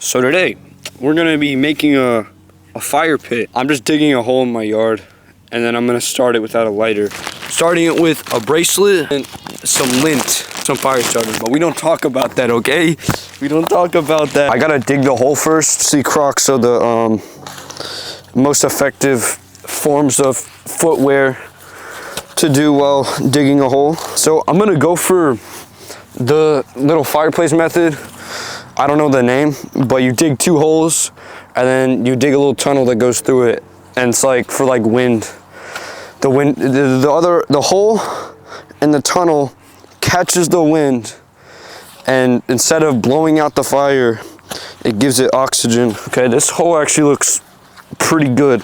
So today, we're gonna be making a fire pit. I'm just digging a hole in my yard, and then I'm gonna start it without a lighter. Starting it with a bracelet and some lint, some fire starter, but we don't talk about that, okay? We don't talk about that. I gotta dig the hole first. See, Crocs are the most effective forms of footwear to do while digging a hole. So I'm gonna go for the little fireplace method. I don't know the name, but you dig 2 holes and then you dig a little tunnel that goes through it, and it's like for like wind. The hole and the tunnel catches the wind, and instead of blowing out the fire, it gives it oxygen. Okay, this hole actually looks pretty good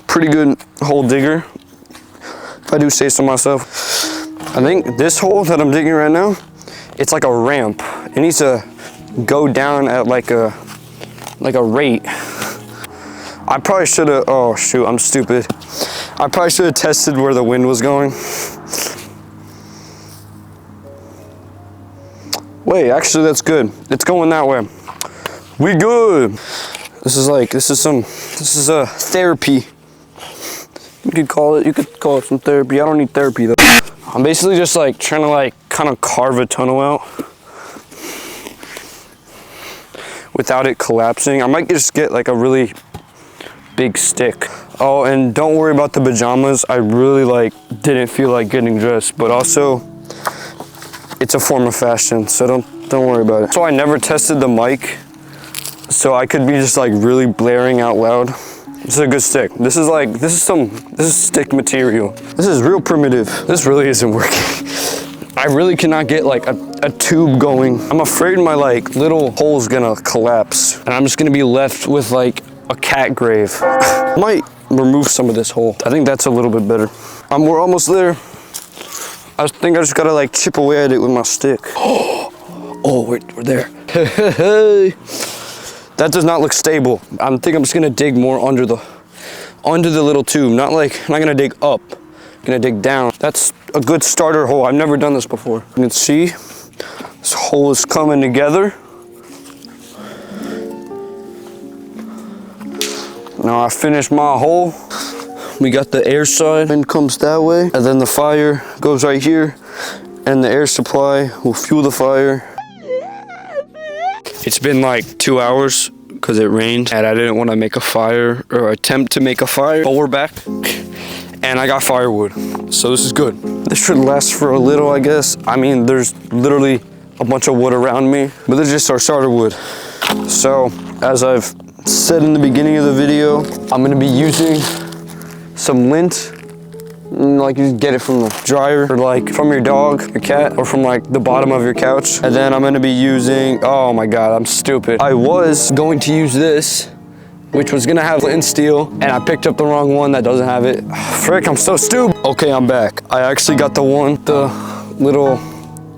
hole digger, if I do say so myself. I think this hole that I'm digging right now, it's like a ramp. It needs to go down at like a rate. I probably should have, oh shoot, I'm stupid. I probably should have tested where the wind was going. Wait, actually that's good. It's going that way. We good. This is a therapy. You could call it some therapy. I don't need therapy though. I'm basically just like trying to like kind of carve a tunnel out without it collapsing. I might just get like a really big stick. Oh, and don't worry about the pajamas. I really didn't feel like getting dressed, but also it's a form of fashion, so don't worry about it. So I never tested the mic, so I could be just like really blaring out loud. This is a good stick. This is stick material. This is real primitive. This really isn't working. I really cannot get like a tube going. I'm afraid my like little hole's gonna collapse, and I'm just gonna be left with like a cat grave. I might remove some of this hole. I think that's a little bit better. We're almost there. I think I just gotta like chip away at it with my stick. Oh, we're there. That does not look stable. I think I'm just gonna dig more under the little tube. Not gonna dig up. I'm gonna dig down. That's a good starter hole. I've never done this before. You can see this hole is coming together. Now I finished my hole. We got the air side, wind comes that way, and then the fire goes right here, and the air supply will fuel the fire. It's been like 2 hours because it rained, and I didn't want to make a fire or attempt to make a fire, but we're back, and I got firewood, so this is good. This should last for a little, I guess. I mean, there's literally a bunch of wood around me, but this is just our starter wood. So, as I've said in the beginning of the video, I'm gonna be using some lint. Like you get it from the dryer, or like from your dog, your cat, or from like the bottom of your couch. And then I'm gonna be using, oh my God, I'm stupid. I was going to use this, which was gonna have flint and steel, and I picked up the wrong one that doesn't have it. Frick, I'm so stupid. Okay, I'm back. I actually got the little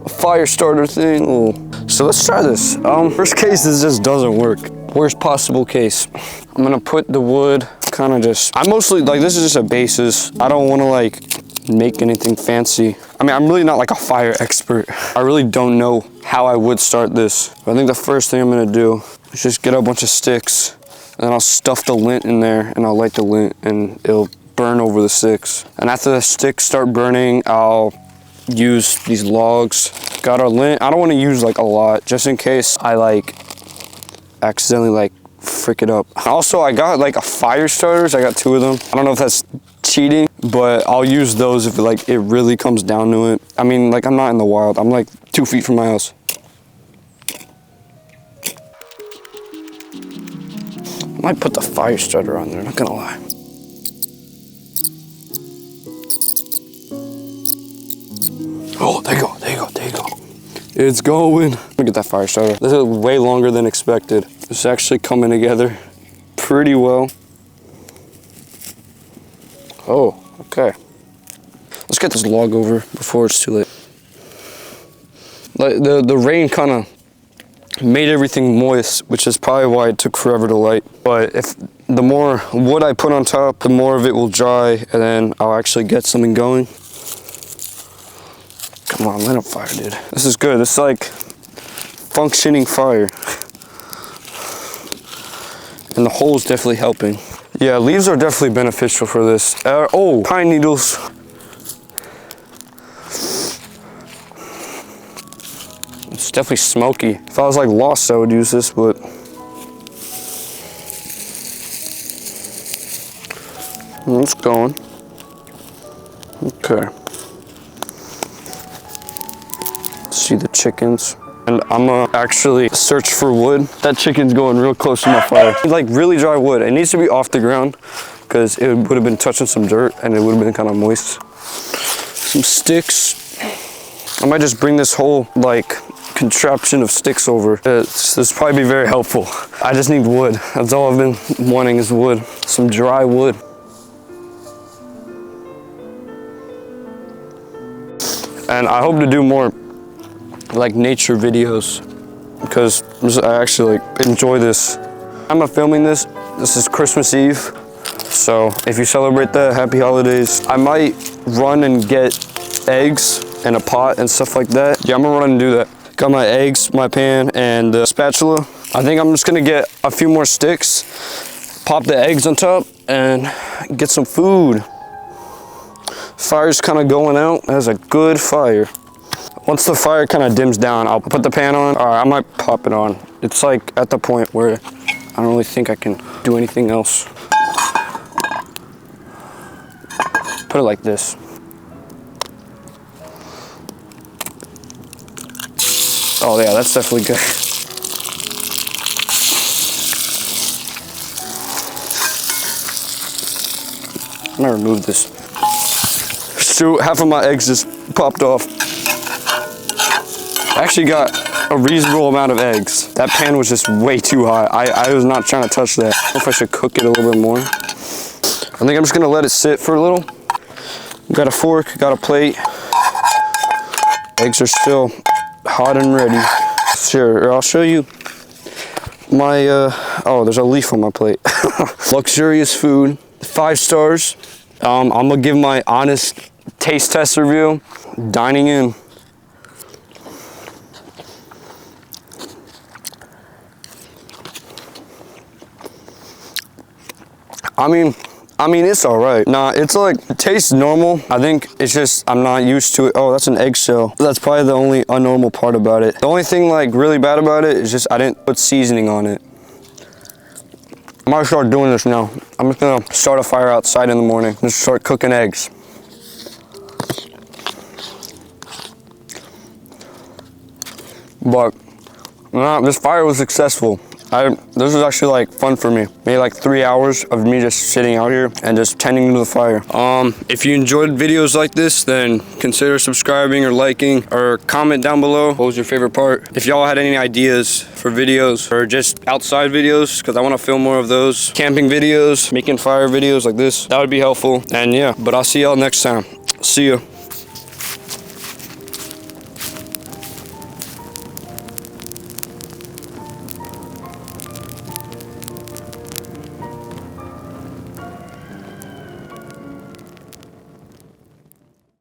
fire starter thing. Ooh. So let's try this. Worst case, this just doesn't work. Worst possible case. I'm gonna put the wood kind of I mostly, this is just a basis. I don't want to like make anything fancy. I mean, I'm really not like a fire expert. I really don't know how I would start this. But I think the first thing I'm gonna do is just get a bunch of sticks, and then I'll stuff the lint in there, and I'll light the lint, and it'll burn over the sticks. And after the sticks start burning, I'll use these logs. Got our lint. I don't want to use like a lot, just in case I accidentally frick it up. Also, I got like a fire starters. I got 2 of them. I don't know if that's cheating, but I'll use those if it really comes down to it. I mean, I'm not in the wild. I'm like 2 feet from my house. I might put the fire starter on there, not gonna lie. Oh, there you go. It's going. Look at that fire starter. This is way longer than expected. It's actually coming together pretty well. Oh, okay. Let's get this log over before it's too late. The rain kind of made everything moist, which is probably why it took forever to light. But if the more wood I put on top, the more of it will dry, and then I'll actually get something going. Come on, let it fire, dude. This is good. This is like functioning fire. And the hole's definitely helping. Yeah, leaves are definitely beneficial for this. Oh, pine needles. It's definitely smoky. If I was like lost, I would use this, but it's going. Okay. See the chickens. And I'm gonna actually search for wood. That chicken's going real close to my fire. It's like really dry wood. It needs to be off the ground because it would have been touching some dirt and it would have been kind of moist. Some sticks. I might just bring this whole like contraption of sticks over. This will probably be very helpful. I just need wood. That's all I've been wanting is wood. Some dry wood. And I hope to do more like nature videos because I actually like enjoy this. I'm not filming this. This is Christmas Eve. So if you celebrate that, happy holidays. I might run and get eggs in a pot and stuff like that. Yeah, I'm gonna run and do that. Got my eggs, my pan, and the spatula. I think I'm just gonna get a few more sticks, pop the eggs on top, and get some food. Fire's kind of going out. That's a good fire. Once the fire kind of dims down, I'll put the pan on. Or I might pop it on. It's like at the point where I don't really think I can do anything else. Put it like this. Oh yeah, that's definitely good. I'm gonna remove this. Shoot, half of my eggs just popped off. I actually got a reasonable amount of eggs. That pan was just way too hot. I was not trying to touch that. I don't know if I should cook it a little bit more. I think I'm just gonna let it sit for a little. Got a fork, got a plate. Eggs are still hot and ready. Sure, I'll show you my, oh, there's a leaf on my plate. Luxurious food, 5 stars. I'm gonna give my honest taste test review. Dining in. I mean, it's all right. Nah, it's like, it tastes normal. I think it's just, I'm not used to it. Oh, that's an eggshell. That's probably the only unnormal part about it. The only thing like really bad about it is just I didn't put seasoning on it. I might start doing this now. I'm just gonna start a fire outside in the morning. Just start cooking eggs. But, nah, this fire was successful. This was actually like fun for me. Maybe like 3 hours of me just sitting out here and just tending to the fire. If you enjoyed videos like this, then consider subscribing or liking or comment down below. What was your favorite part? If y'all had any ideas for videos or just outside videos, because I want to film more of those. Camping videos, making fire videos like this, that would be helpful. And yeah, but I'll see y'all next time. See ya.